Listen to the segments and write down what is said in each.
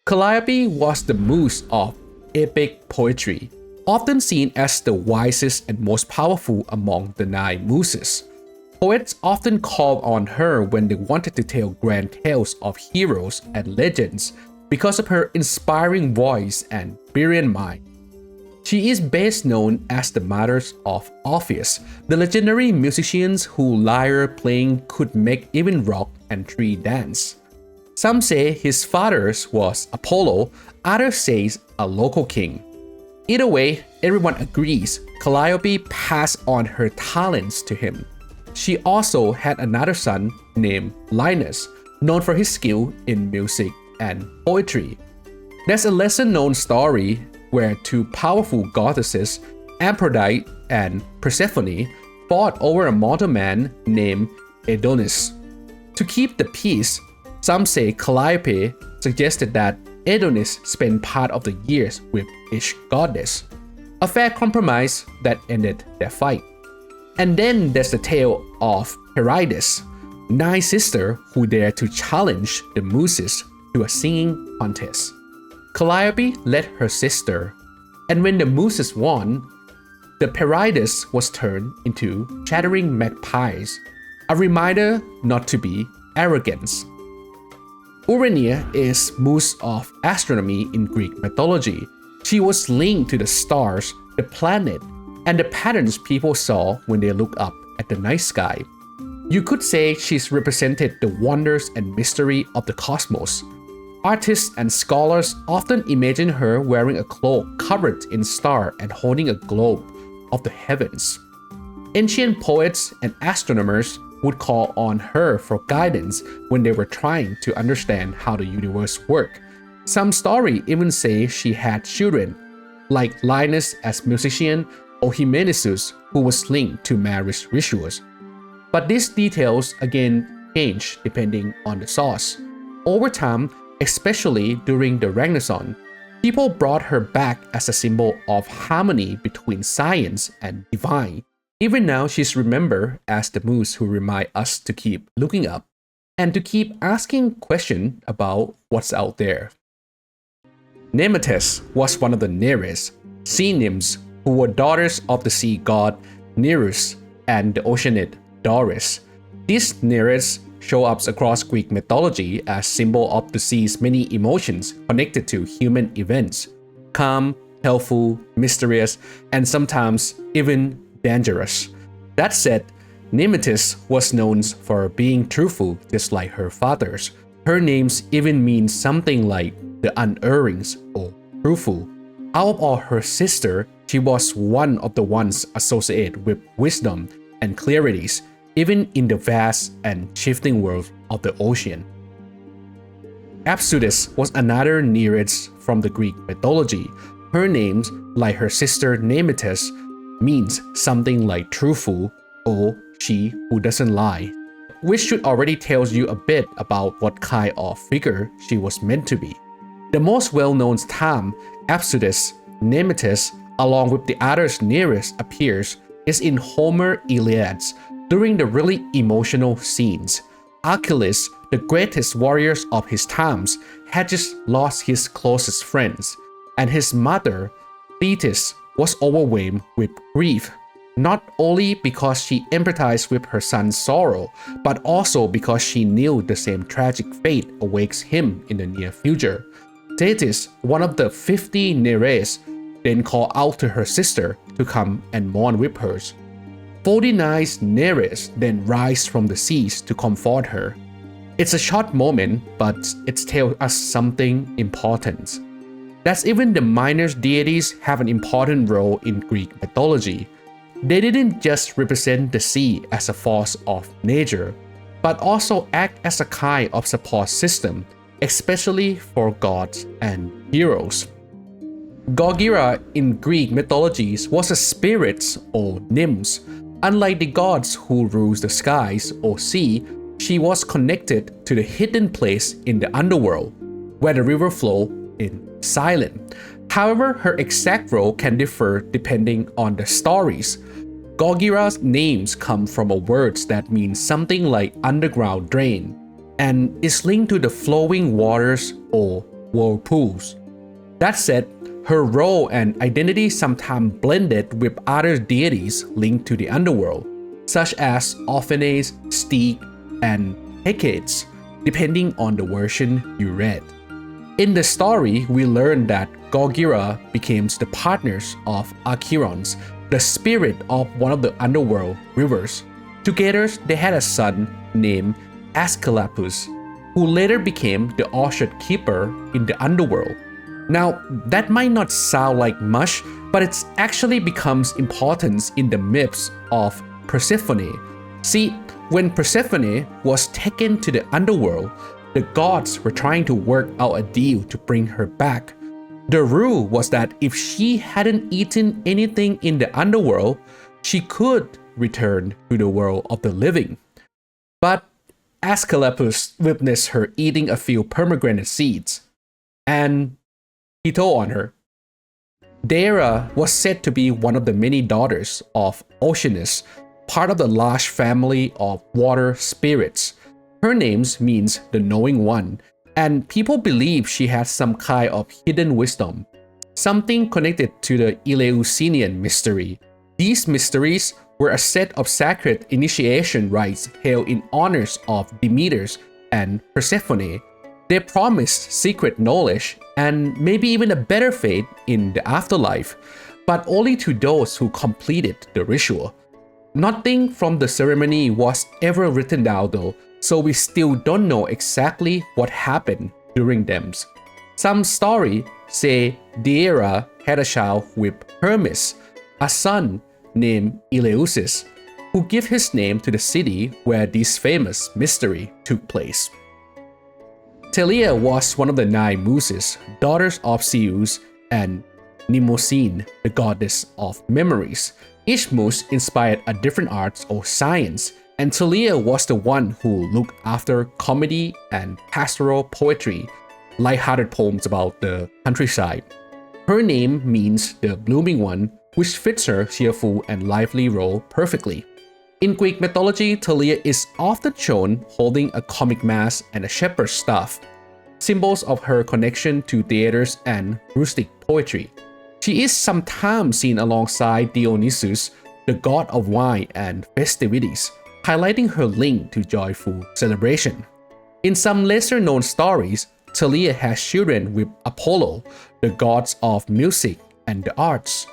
Calliope was the muse of epic poetry, often seen as the wisest and most powerful among the 9 muses. Poets often called on her when they wanted to tell grand tales of heroes and legends because of her inspiring voice and brilliant mind. She is best known as the mother of Orpheus, the legendary musician whose lyre playing could make even rock and tree dance. Some say his father was Apollo, others say a local king. Either way, everyone agrees Calliope passed on her talents to him. She also had another son named Linus, known for his skill in music and poetry. There's a lesser-known story where 2 powerful goddesses, Aphrodite and Persephone, fought over a mortal man named Adonis. To keep the peace, some say Calliope suggested that Adonis spend part of the years with each goddess, a fair compromise that ended their fight. And then there's the tale of Perides, 9 sisters who dared to challenge the muses to a singing contest. Calliope led her sister, and when the muses won, the Perides was turned into chattering magpies, a reminder not to be arrogant. Urania is muse of astronomy in Greek mythology. She was linked to the stars, the planet, and the patterns people saw when they looked up at the night sky. You could say she's represented the wonders and mystery of the cosmos. Artists and scholars often imagine her wearing a cloak covered in stars and holding a globe of the heavens. Ancient poets and astronomers would call on her for guidance when they were trying to understand how the universe worked. Some stories even say she had children, like Linus as musician or Hymeneus, who was linked to marriage rituals. But these details again change depending on the source. Over time, especially during the Renaissance, people brought her back as a symbol of harmony between science and divine. Even now, she's remembered as the muse who reminds us to keep looking up and to keep asking questions about what's out there. Nemertes was one of the Nereids, sea nymphs who were daughters of the sea god Nereus and the oceanid Doris. These Nereids show up across Greek mythology as symbol of the sea's many emotions connected to human events: calm, helpful, mysterious, and sometimes even dangerous. That said, Nemertes was known for being truthful just like her fathers. Her names even mean something like the unerring or truthful. Out of all her sisters, she was one of the ones associated with wisdom and clarities, even in the vast and shifting world of the ocean. Apseudes was another Nereid from the Greek mythology. Her name, like her sister Nemertes, means something like truthful or she who doesn't lie, which should already tell you a bit about what kind of figure she was meant to be. The most well-known time Apseudes, Nemertes, along with the other Nereids appears is in Homer's Iliad during the really emotional scenes. Achilles, the greatest warrior of his times, had just lost his closest friends, and his mother, Thetis, was overwhelmed with grief, not only because she empathized with her son's sorrow, but also because she knew the same tragic fate awaits him in the near future. Thetis, one of the 50 Nereids, then called out to her sister to come and mourn with her. 49 Nereids then rise from the seas to comfort her. It's a short moment, but it tells us something important. That even the minor deities have an important role in Greek mythology. They didn't just represent the sea as a force of nature, but also act as a kind of support system, especially for gods and heroes. Gorgyra in Greek mythologies was a spirit or nymph. Unlike the gods who rule the skies or sea, she was connected to the hidden place in the underworld, where the river flows in silence. However, her exact role can differ depending on the stories. Gorgyra's names come from a word that means something like underground drain, and is linked to the flowing waters or whirlpools. That said, her role and identity sometimes blended with other deities linked to the underworld, such as Ophanes, Styx, and Hecate, depending on the version you read. In the story, we learn that Gorgyra became the partners of Acheron's, the spirit of one of the underworld rivers. Together, they had a son named Asclepius, who later became the orchard keeper in the underworld. Now, that might not sound like much, but it actually becomes important in the myths of Persephone. See, when Persephone was taken to the underworld, the gods were trying to work out a deal to bring her back. The rule was that if she hadn't eaten anything in the underworld, she could return to the world of the living. But Asclepius witnessed her eating a few pomegranate seeds, and he told on her. Daeira was said to be one of the many daughters of Oceanus, part of the large family of water spirits. Her name means the knowing one, and people believe she has some kind of hidden wisdom, something connected to the Eleusinian mystery. These mysteries were a set of sacred initiation rites held in honors of Demeter and Persephone. They promised secret knowledge and maybe even a better fate in the afterlife, but only to those who completed the ritual. Nothing from the ceremony was ever written down though, so we still don't know exactly what happened during them. Some stories say Daeira had a child with Hermes, a son named Eleusis, who gave his name to the city where this famous mystery took place. Thalia was one of the 9 Muses, daughters of Zeus and Mnemosyne, the goddess of memories. Each Muse inspired a different art or science, and Thalia was the one who looked after comedy and pastoral poetry, light-hearted poems about the countryside. Her name means the blooming one, which fits her cheerful and lively role perfectly. In Greek mythology, Thalia is often shown holding a comic mask and a shepherd's staff, symbols of her connection to theaters and rustic poetry. She is sometimes seen alongside Dionysus, the god of wine and festivities, highlighting her link to joyful celebration. In some lesser-known stories, Thalia has children with Apollo, the gods of music and the arts.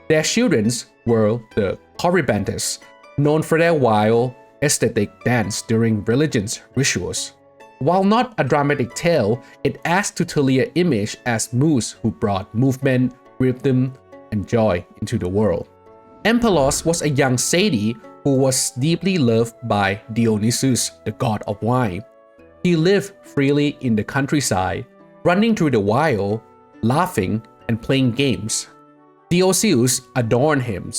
Their children were the Corybantes, known for their wild, aesthetic dance during religious rituals. While not a dramatic tale, it adds to Thalia's image as Muse who brought movement, rhythm, and joy into the world. Ampelos was a young satyr who was deeply loved by Dionysus, the god of wine. He lived freely in the countryside, running through the wild, laughing, and playing games. Dionysus adorned him.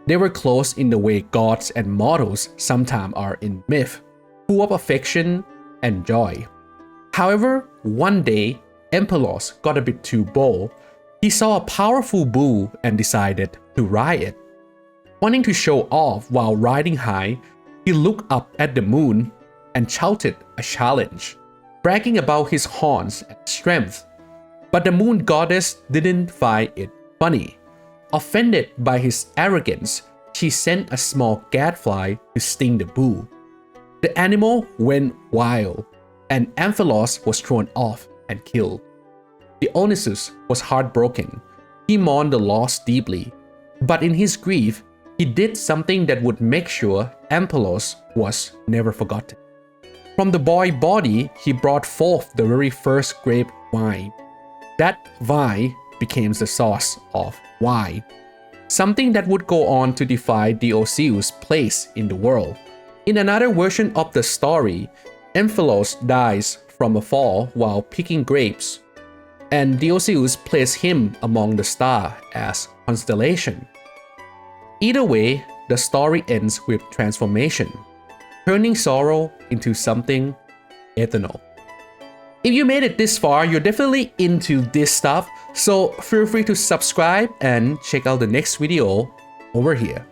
They were close in the way gods and mortals sometimes are in myth, full of affection and joy. However, one day, Ampelos got a bit too bold. He saw a powerful bull and decided to ride it. Wanting to show off while riding high, he looked up at the moon and shouted a challenge, bragging about his horns and strength. But the moon goddess didn't find it funny. Offended by his arrogance, she sent a small gadfly to sting the bull. The animal went wild, and Ampelos was thrown off and killed. Dionysus was heartbroken. He mourned the loss deeply, but in his grief, he did something that would make sure Ampelos was never forgotten. From the boy's body, he brought forth the very first grape wine. That vine became the source of wine, something that would go on to define Dionysus' place in the world. In another version of the story, Ampelos dies from a fall while picking grapes, and Dionysus placed him among the stars as constellation. Either way, the story ends with transformation, turning sorrow into something eternal. If you made it this far, you're definitely into this stuff, so feel free to subscribe and check out the next video over here.